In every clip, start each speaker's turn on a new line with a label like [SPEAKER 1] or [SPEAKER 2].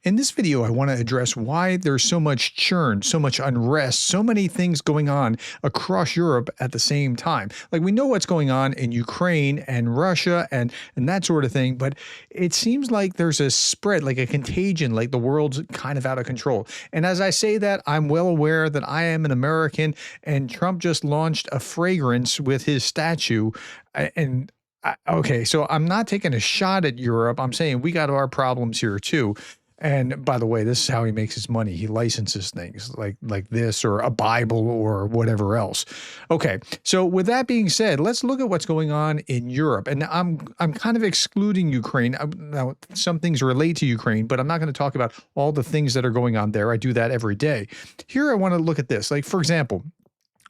[SPEAKER 1] In this video, I want to address why there's so much churn, so much unrest, so many things going on across Europe at the same time. Like we know what's going on in Ukraine and Russia and that sort of thing, but it seems like there's a spread, like a contagion, like the world's kind of out of control. And as I say that, I'm well aware that I am an American and Trump just launched a fragrance with his statue. Okay, so I'm not taking a shot at Europe. I'm saying we got our problems here too. And by the way, this is how he makes his money. He licenses things like this or a Bible or whatever else. Okay, so with that being said, let's look at what's going on in Europe. And I'm kind of excluding Ukraine. Now, some things relate to Ukraine, but I'm not going to talk about all the things that are going on there. I do that every day. Here, I want to look at this. Like, for example,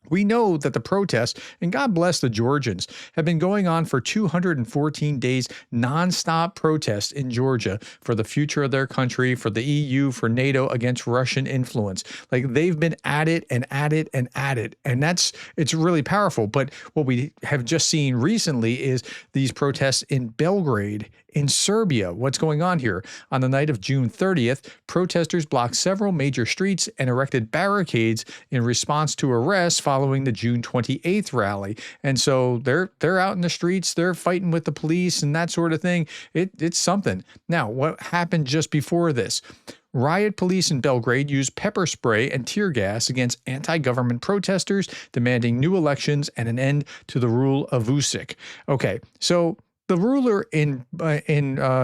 [SPEAKER 1] we know that the protests, and God bless the Georgians, have been going on for 214 days, nonstop protests in Georgia for the future of their country, for the EU, for NATO, against Russian influence. Like they've been at it and at it and at it. And it's really powerful. But what we have just seen recently is these protests in Belgrade, in Serbia. What's going on here? On the night of June 30th, protesters blocked several major streets and erected barricades in response to arrests following the June 28th rally. And so they're out in the streets, they're fighting with the police and that sort of thing. It's something. Now, what happened just before this? Riot police in Belgrade used pepper spray and tear gas against anti-government protesters, demanding new elections and an end to the rule of Vučić. Okay, so the ruler in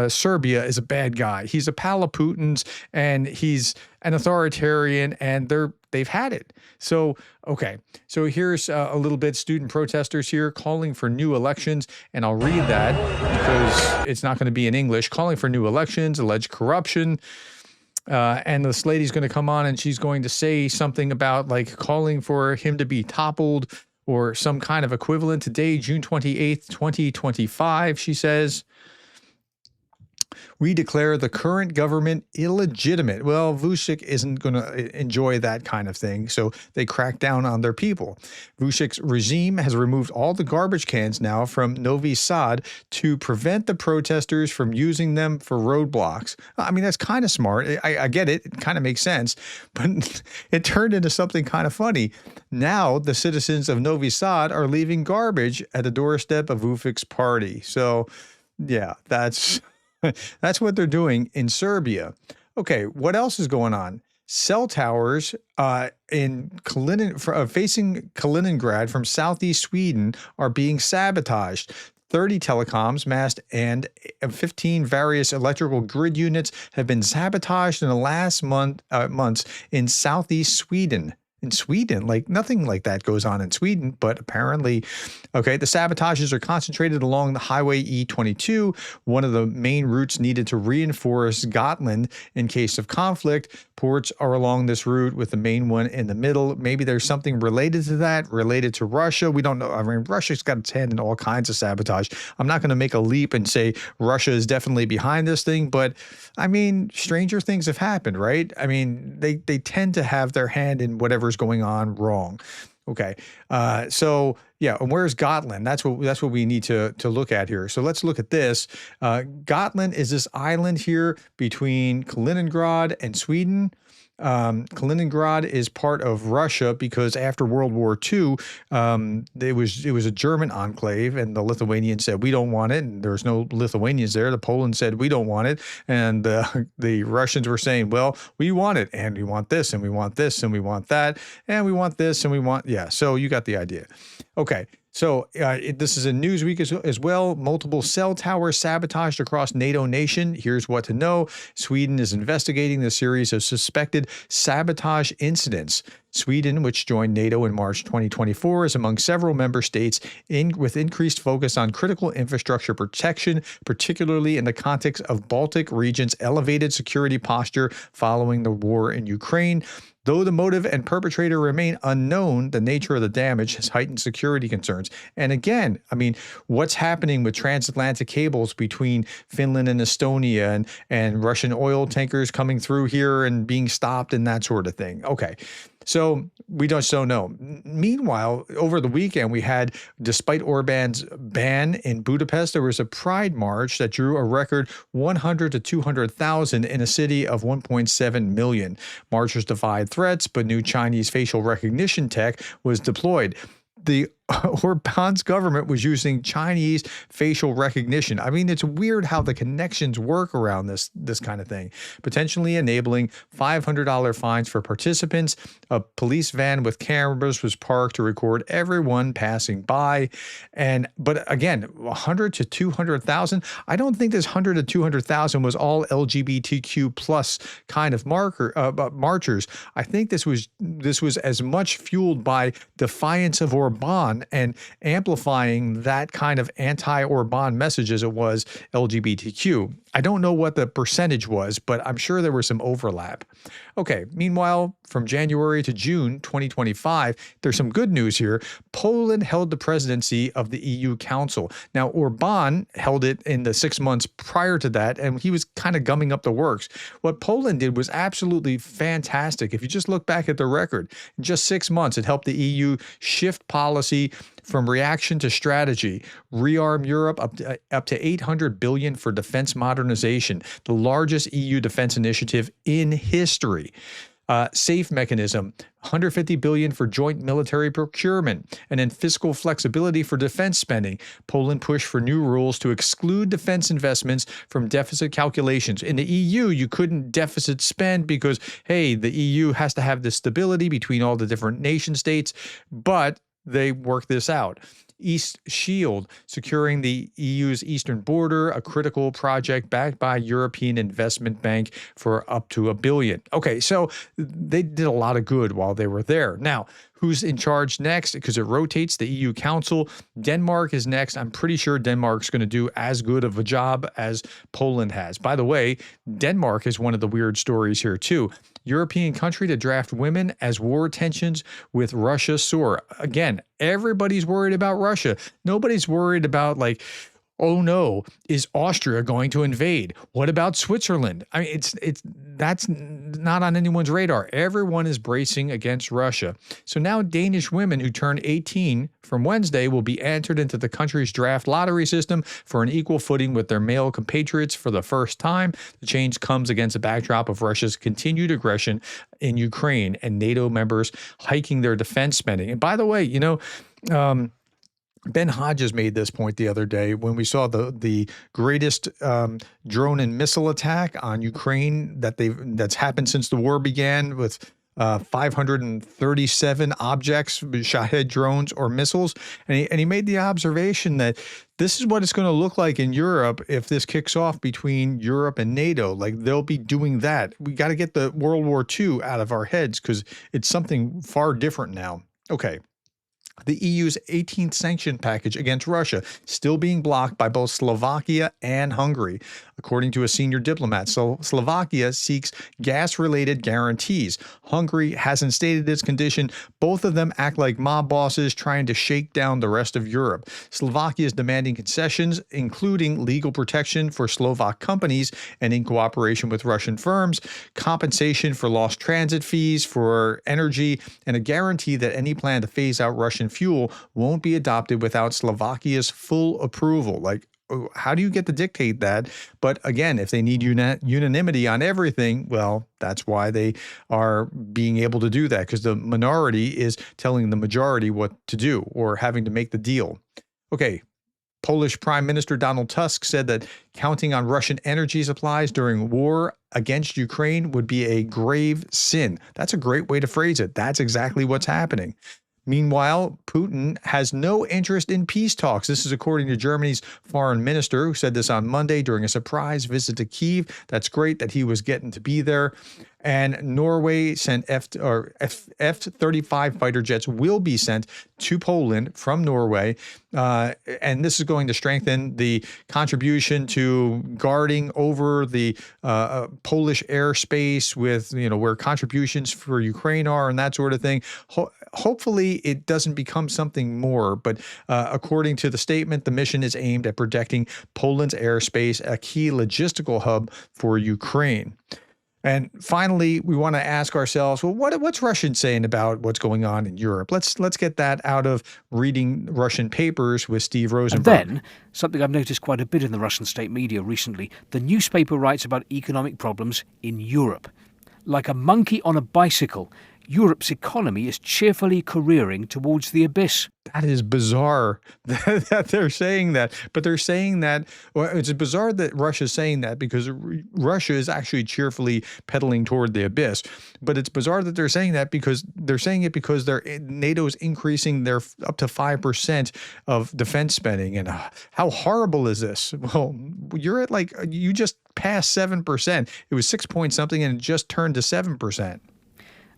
[SPEAKER 1] Serbia is a bad guy. He's a pal of Putin's, and he's an authoritarian, and they've had it. So, okay. So here's a little bit student protesters here calling for new elections, and I'll read that because it's not going to be in English. Calling for new elections, alleged corruption. And this lady's going to come on and she's going to say something about like calling for him to be toppled, or some kind of equivalent. Today, June 28th, 2025, she says, we declare the current government illegitimate. Well, Vučić isn't going to enjoy that kind of thing, so they crack down on their people. Vučić's regime has removed all the garbage cans now from Novi Sad to prevent the protesters from using them for roadblocks. I mean, that's kind of smart. I get it. It kind of makes sense, but it turned into something kind of funny. Now, the citizens of Novi Sad are leaving garbage at the doorstep of Vučić's party. So, yeah, that's what they're doing in Serbia. Okay, what else is going on? Cell towers facing Kaliningrad from southeast Sweden are being sabotaged. 30 telecoms, masts, and 15 various electrical grid units have been sabotaged in the last months in southeast Sweden. In Sweden, like nothing like that goes on in Sweden, but apparently, okay, the sabotages are concentrated along the highway E22, one of the main routes needed to reinforce Gotland in case of conflict. Ports are along this route with the main one in the middle. Maybe there's something related to that, related to Russia. We don't know. I mean, Russia's got its hand in all kinds of sabotage. I'm not going to make a leap and say Russia is definitely behind this thing, but I mean, stranger things have happened, right? I mean, they tend to have their hand in whatever's going on wrong. Okay. So yeah, and where's Gotland? That's what we need to look at here. So let's look at this. Gotland is this island here between Kaliningrad and Sweden. Kaliningrad is part of Russia because after World War II, it was a German enclave, and the Lithuanians said, we don't want it. And there's no Lithuanians there. The Poland said, we don't want it. And the Russians were saying, well, we want it, and we want this, and we want this, and we want that, and we want this, and we want, yeah. So you got the idea. Okay. So this is a news week as well. Multiple cell towers sabotaged across NATO nation. Here's what to know. Sweden is investigating the series of suspected sabotage incidents. Sweden, which joined NATO in March 2024, is among several member states with increased focus on critical infrastructure protection, particularly in the context of Baltic region's elevated security posture following the war in Ukraine. Though the motive and perpetrator remain unknown, the nature of the damage has heightened security concerns. And again, I mean, what's happening with transatlantic cables between Finland and Estonia and Russian oil tankers coming through here and being stopped and that sort of thing? Okay. So we just don't know. Meanwhile, over the weekend, we had, despite Orban's ban in Budapest, there was a pride march that drew a record 100 to 200,000 in a city of 1.7 million. Marchers defied threats, but new Chinese facial recognition tech was deployed. The Orban's government was using Chinese facial recognition. I mean, it's weird how the connections work around this kind of thing. Potentially enabling $500 fines for participants. A police van with cameras was parked to record everyone passing by. But again, 100 to 200,000. I don't think this 100 to 200,000 was all LGBTQ plus kind of marchers. I think this was as much fueled by defiance of Orban and amplifying that kind of anti-Orban message as it was LGBTQ. I don't know what the percentage was, but I'm sure there was some overlap. Okay, meanwhile, from January to June 2025, there's some good news here. Poland held the presidency of the EU Council. Now, Orban held it in the 6 months prior to that, and he was kind of gumming up the works. What Poland did was absolutely fantastic. If you just look back at the record, in just 6 months, it helped the EU shift policy from reaction to strategy, rearm Europe up to $800 billion for defense modernization, the largest EU defense initiative in history. Safe mechanism, $150 billion for joint military procurement, and then fiscal flexibility for defense spending. Poland pushed for new rules to exclude defense investments from deficit calculations. In the EU, you couldn't deficit spend because, hey, the EU has to have this stability between all the different nation states, but they work this out. East Shield, securing the EU's eastern border, a critical project backed by European Investment Bank for up to $1 billion. Okay, so they did a lot of good while they were there. Now, who's in charge next? Because it rotates the EU Council. Denmark is next. I'm pretty sure Denmark's going to do as good of a job as Poland has. By the way, Denmark is one of the weird stories here too. European country to draft women as war tensions with Russia soar. Again, everybody's worried about Russia. Nobody's worried about, like, oh no, is Austria going to invade? What about Switzerland? I mean, that's not on anyone's radar. Everyone is bracing against Russia. So now Danish women who turn 18 from Wednesday will be entered into the country's draft lottery system for an equal footing with their male compatriots for the first time. The change comes against a backdrop of Russia's continued aggression in Ukraine and NATO members hiking their defense spending. And by the way, Ben Hodges made this point the other day when we saw the greatest drone and missile attack on Ukraine that's happened since the war began, with 537 objects, Shahed drones or missiles. And he made the observation that this is what it's going to look like in Europe if this kicks off between Europe and NATO. Like, they'll be doing that. We got to get the World War II out of our heads because it's something far different now. Okay. The EU's 18th sanction package against Russia still being blocked by both Slovakia and Hungary. According to a senior diplomat, Slovakia seeks gas-related guarantees. Hungary hasn't stated its condition. Both of them act like mob bosses trying to shake down the rest of Europe. Slovakia is demanding concessions, including legal protection for Slovak companies and, in cooperation with Russian firms, compensation for lost transit fees for energy, and a guarantee that any plan to phase out Russian fuel won't be adopted without Slovakia's full approval. Like, how do you get to dictate that? But again, if they need unanimity on everything, well, that's why they are being able to do that, because the minority is telling the majority what to do or having to make the deal. Okay. Polish Prime Minister Donald Tusk said that counting on Russian energy supplies during war against Ukraine would be a grave sin. That's a great way to phrase it. That's exactly what's happening. Meanwhile, Putin has no interest in peace talks. This is according to Germany's foreign minister, who said this on Monday during a surprise visit to Kyiv. That's great that he was getting to be there. And Norway sent F-35 fighter jets will be sent to Poland from Norway. And this is going to strengthen the contribution to guarding over the Polish airspace with, where contributions for Ukraine are and that sort of thing. Hopefully it doesn't become something more, but according to the statement, the mission is aimed at protecting Poland's airspace, a key logistical hub for Ukraine. And finally, we want to ask ourselves, well, what's Russia saying about what's going on in Europe? Let's get that out of reading Russian papers with Steve Rosenberg.
[SPEAKER 2] And then, something I've noticed quite a bit in the Russian state media recently, the newspaper writes about economic problems in Europe. Like a monkey on a bicycle, Europe's economy is cheerfully careering towards the abyss.
[SPEAKER 1] That is bizarre that they're saying that. But they're saying that, well, it's bizarre that Russia's saying that because Russia is actually cheerfully pedaling toward the abyss. But it's bizarre that they're saying that because they're saying it because NATO's increasing their up to 5% of defense spending. And how horrible is this? Well, you're at you just passed 7%. It was 6 point something and it just turned to 7%.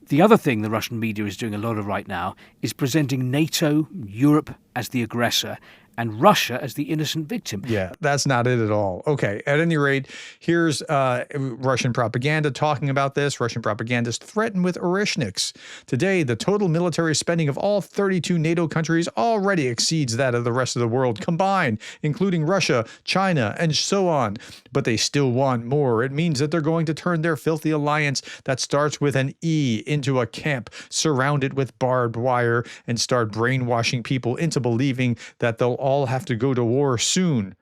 [SPEAKER 2] The other thing the Russian media is doing a lot of right now is presenting NATO, Europe as the aggressor, and Russia as the innocent victim.
[SPEAKER 1] Yeah, that's not it at all. Okay, at any rate, here's Russian propaganda talking about this. Russian propagandists threaten with Orishniks. Today, the total military spending of all 32 NATO countries already exceeds that of the rest of the world combined, including Russia, China, and so on. But they still want more. It means that they're going to turn their filthy alliance that starts with an E into a camp surrounded with barbed wire and start brainwashing people into believing that they'll all have to go to war soon.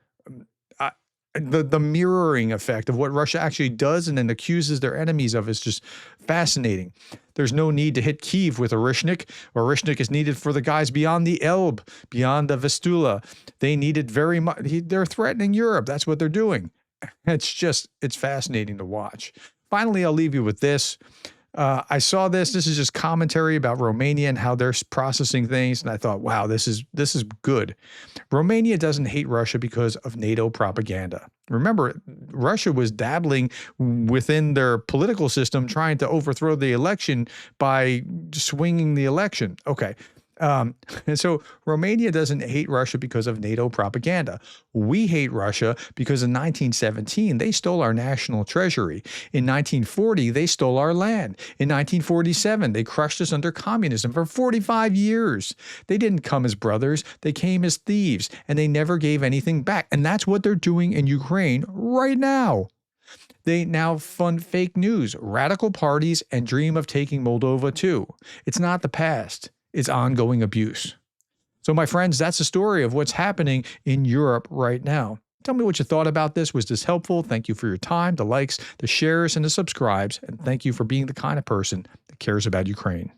[SPEAKER 1] The mirroring effect of what Russia actually does and then accuses their enemies of is just fascinating. There's no need to hit Kyiv with Orishnik. Orishnik is needed for the guys beyond the Elbe, beyond the Vistula. They need it very much. They're threatening Europe. That's what they're doing. It's fascinating to watch. Finally, I'll leave you with this. I saw this. This is just commentary about Romania and how they're processing things. And I thought, wow, this is good. Romania doesn't hate Russia because of NATO propaganda. Remember, Russia was dabbling within their political system, trying to overthrow the election by swinging the election. Okay. And so Romania doesn't hate Russia because of NATO propaganda. We hate Russia because in 1917, they stole our national treasury. In 1940, they stole our land. In 1947, they crushed us under communism for 45 years. They didn't come as brothers. They came as thieves, and they never gave anything back. And that's what they're doing in Ukraine right now. They now fund fake news, radical parties, and dream of taking Moldova too. It's not the past. It's ongoing abuse. So my friends, that's the story of what's happening in Europe right now. Tell me what you thought about this. Was this helpful? Thank you for your time, the likes, the shares, and the subscribes. And thank you for being the kind of person that cares about Ukraine.